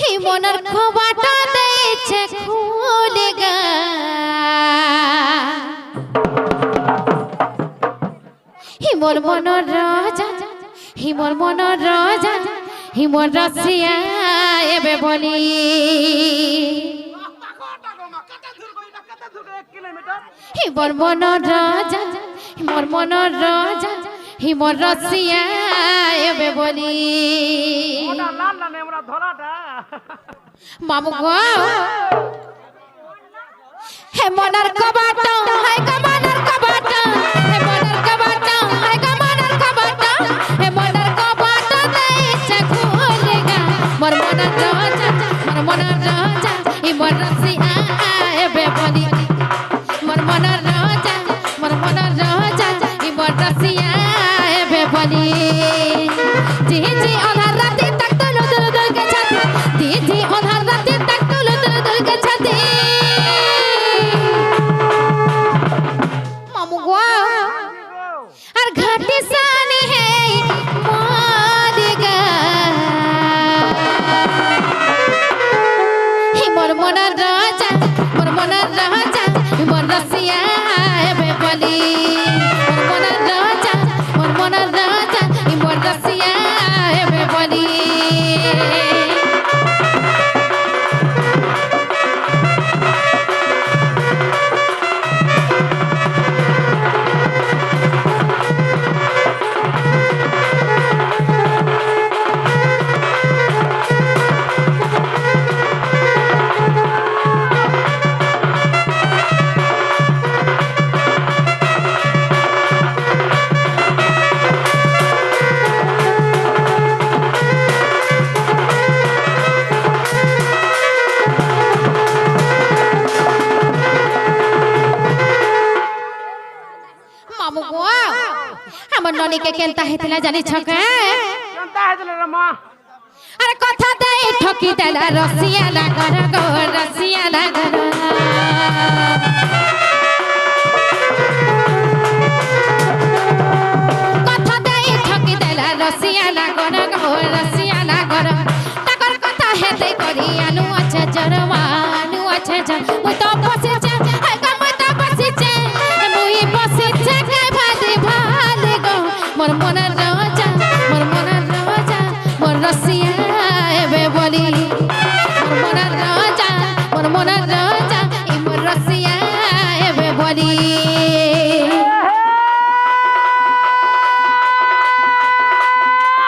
হি মনের খোবাটা দিয়েছে খুলে গা হিমর মনের রাজা হিমর মনের রাজা হিমর রাশিয়া এবে বলি হিমর মনের রাজা হিমর মনের রাজা হিমর রাশিয়া এবে বলি মামু গো হে মনের কবাটা হে কমানের কবাটা হে মনের কবাটা হে কমানের কবাটা হে মনের কবাটা দেইছে খুলে গা মোর মনের রাজা মোর মনের রাজা ই মোর রাশিয়া এবে বলি মোর মনের রাজা মোর মনের রাজা ই মোর রাশিয়া এবে বলি জি জি অনার রাতে তাক তুলু তুলু দুলকে ছাতি জি জি অনার রাতে তাক তুলু তুলু দুলকে ছাতি মামু গো আর ঘাটি সানি হে মাদিগা হি মোর মনের রাজা মোর মনের রাজা মোর রাশিয়া এবে বলি মোর মনের রাজা মোর মনের রাজা মোর রাশিয়া এবে বলি মামু গো আমার ননিকে কেনতা হেতলা জানি ছকে কেনতা হেতলা রে মা আরে কথা দেই ঠকি দেলা রসিয়া লাগর গো রসিয়া লাগর কথা দেই ঠকি দেলা রসিয়া লাগর গো রসিয়া লাগর তাকর কথা হেতে করি আনু আছে জরমা আনু আছে জর মুই তো বসেছে হাই গো মুই তো বসেছে মুই বসেছে কে ভাদে ভালে গো মোর মনের রাজা মোর মনের রাজা মোর রসিয়া এবে বলি মোর মনের রাজা মোর মনের রাজা ই মোর রসিয়া এবে বলি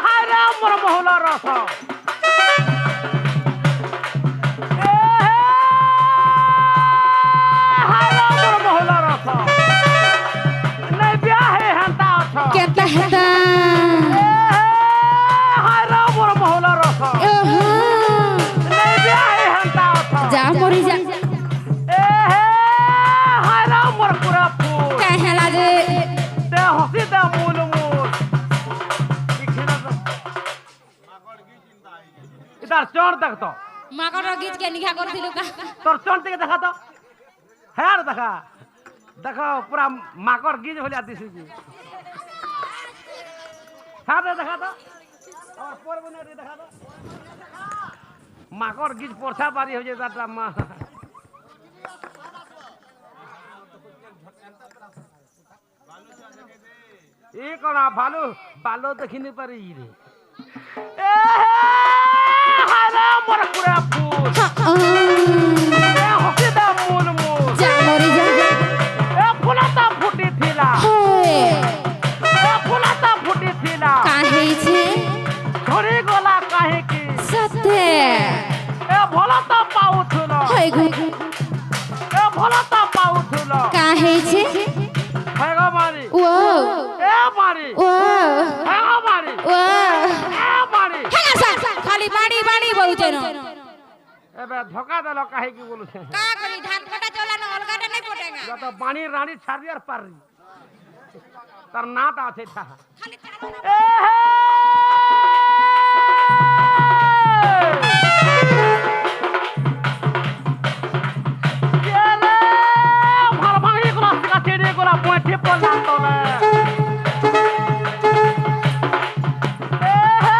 হায় রে মোর মহলা রস হায় রে মোর মহলা রস নাই বিয়া হে হান্তা অছ কেতা হেতা হায় রে মোর মহলা রস ওহো নাই বিয়া হে হান্তা অছ যা মরি যা হায় রে মোর পুরা ফুল কে হেলা রে দে হসি দে মূল মূল इधर चोर देख तो মাকড় গীত কে নিখা করছিল কা তোর চোর থেকে দেখা তো হ্যাঁ দেখা দেখো পুরা মাকড় গিজ হলিয়া দিছি হ্যাঁ দেখা তো আর পর বনে দেখা তো মাকড় গিজ পরছা পারি হয়ে যায় তাটা মা এই কোনা ভালো ভালো দেখিনি পারি রে এ হায় রে মোর পুরা ফুল এ হসি দা মূল মূল যা মরি যা এ ফুলাতা ফুটি থিলা এ ফুলাতা ফুটি থিলা কাহেছে ঝরি গলা কাহে কি সত্যে এ ভলতা পাউথুল হই গো এ ভলতা পাউথুল কাহেছে হ্যাঁ গো মারি ও এ মারি ও হ্যাঁ গো মারি ও এ মারি হেলা সা খালি বাড়ি বাড়ি বউছে না এবে ধোকা দেল কাহে কি বলছে কা করি ধান কাটা চলানো অলগাটা নাই পড়েগা যত বাণী রানী ছাড়ি আর পারি তার নাটা আছে তা খালি চালা এ হে গেলে ভাল ভাঙি গলা কাছে রে গলা পয়ঠে পড়লা তোলে এ হে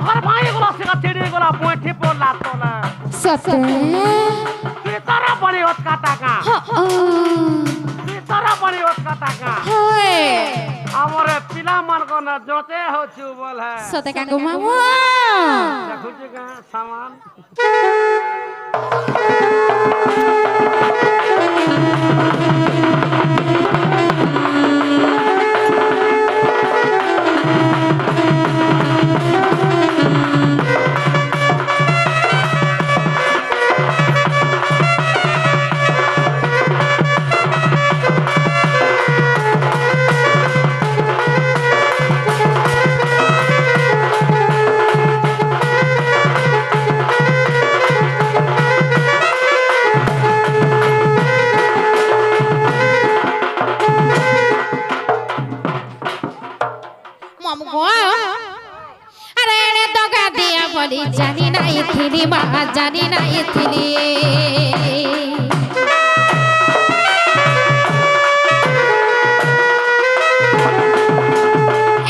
ভাল ভাঙি গলা কাছে রে গলা পয়ঠে পড়লা सते Kitara paniot kataka. Kitara paniot kataka. हाय Amore pila man kona jote ho chu bol hai. सते काको मामा Dekhuji ka saman. মামু গো আরে রে দগা দিয়া বলি জানি নাই থিলি মা জানি নাই থিলি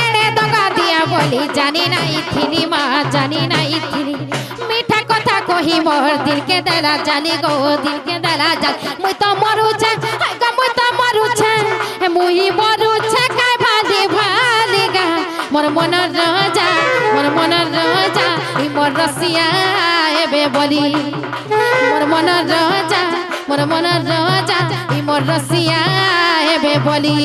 এরে দগা দিয়া বলি জানি নাই থিলি মা জানি নাই থিলি মিঠা কথা কহি মোর দিলকে দেলা জানি গো দিলকে দেলা জাল মুই তো মরুছে হাই গো মুই তো মরুছে মুই মরুছে কাই ভালি ভালি গা মোর মনের রাজা ই মোর রসিয়া এবে বলি মোর মনের রাজা ই মোর রসিয়া এবে বলি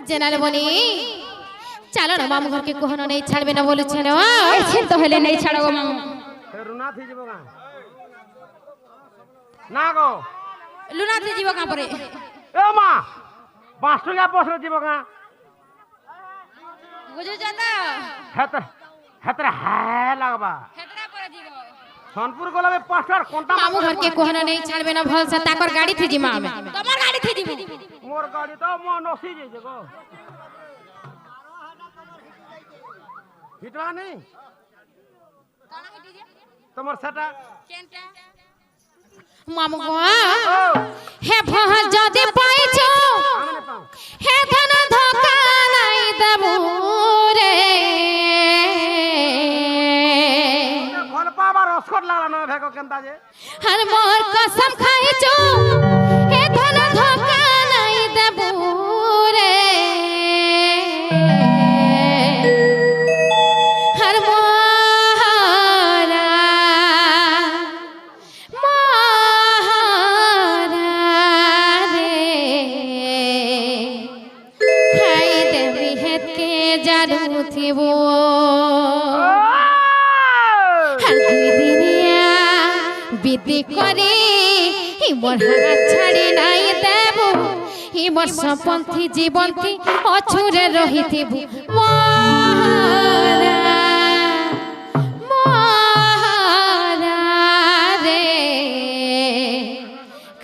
জেনারে বলি চলো না মামু ঘরকে কখনো নেই ছাড়বে না বলেছে না ऐसे तो हेले नहीं छाड़ो मामू Runa thi jibo ka. Na go. Luna তে জীব কা পরে E ma. 5 টাকা বসরে jibo ka. বুঝু যাতা Hetre hai lagba. হেতরা পরে জীব Sonpur golabe 5 টাকার কোনটা মামু ঘরকে কখনো নেই ছাড়বে না ভলসা তাকর গাড়ি থি জিমা আমি তোমার গাড়ি থি দিব মোর গাড়ি তো মো নসি যাইছে গো হিটবা নেই তোমার সেটা মামু গো হে ভহ যদি পাইছো আমি না পাও হে ধন ধোকা নাই দেবু রে ফল পাবার রসকট লাগলা না ভেগো কেনতা যে हर मोर कसम खाइছো হে ধন ধোকা নাই দেবু রে हर मोरा रे খাই দেবি হেত কে জানু থিবো আর দুই দিনিয়া বিদি করে মোর হাত ছাড়ি নাই দেব মোর সপন্থী জীবন্তী অছুরে রহিথিবু মহারা রে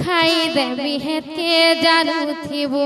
খাই দেবি হেতে জানুথিবু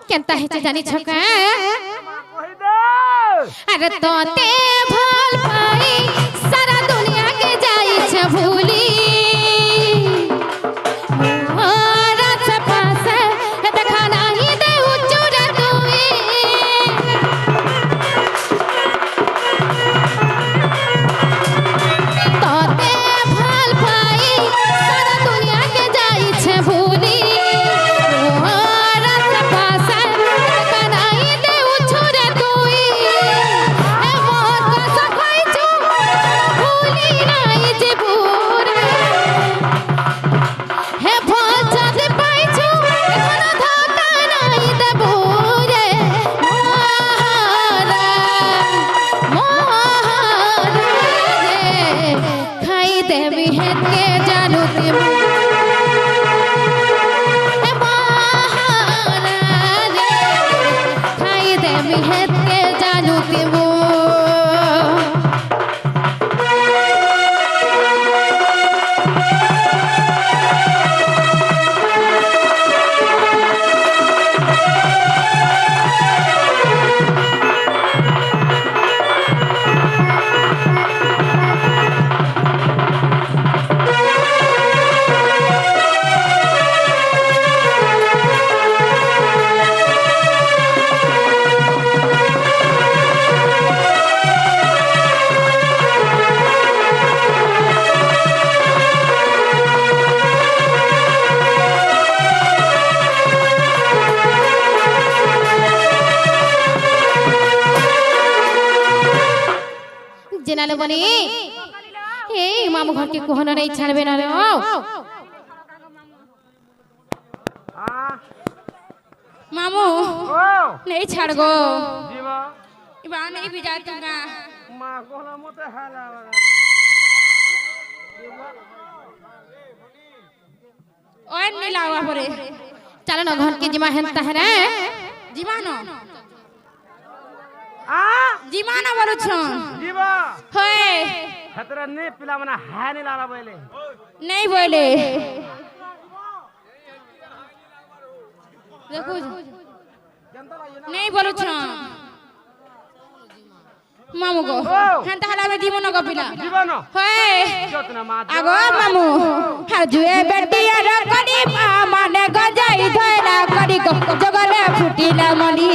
কেনতা হেছে জানি ছকা কই দে আরে তোতে ভাল পাই সারা দুনিয়াকে যাইছে ভুলি মোরা সে পাশে দেখা নাহি দে উচ্চরে তুই তোতে ভাল পাই সারা দুনিয়াকে যাইছে ভুলি মোরা সে পাশে দেখা নাহি দে উচ্চরে তুই এ মোর কথা খাইছু ভুলি নাই যে ভুরে হে ভাল চাঁদে পাইছু এখন ধোকা নাই দেবো রে মহারা রে খাই দেবি হেতে জানু দেবো হে মহারা রে খাই দেবি হেতে জানু দেবো জেনালে বনি এই মামু ঘরকে কোহনো নেই ছাড়বে না রে ও मामू ও नहीं छाड़ गो জীবা इबा नहीं भी जा दूंगा মা কোলা মতে হালা और नहीं लावा परे चलो ना घर के जिमा हेनता है रे जीवानो আ जीवानो बोलो छन জীবা होए खतरा ने पिला मना है नहीं लाला बोले नहीं बोले देखो नहीं बोलो छन मामू को हंता हला में दीमनो को पिला জীবন होए যতনা মা आगो मामू हजुए बेटिया रे कनी माने गजाई धैला करी गो जगले फुटिला मली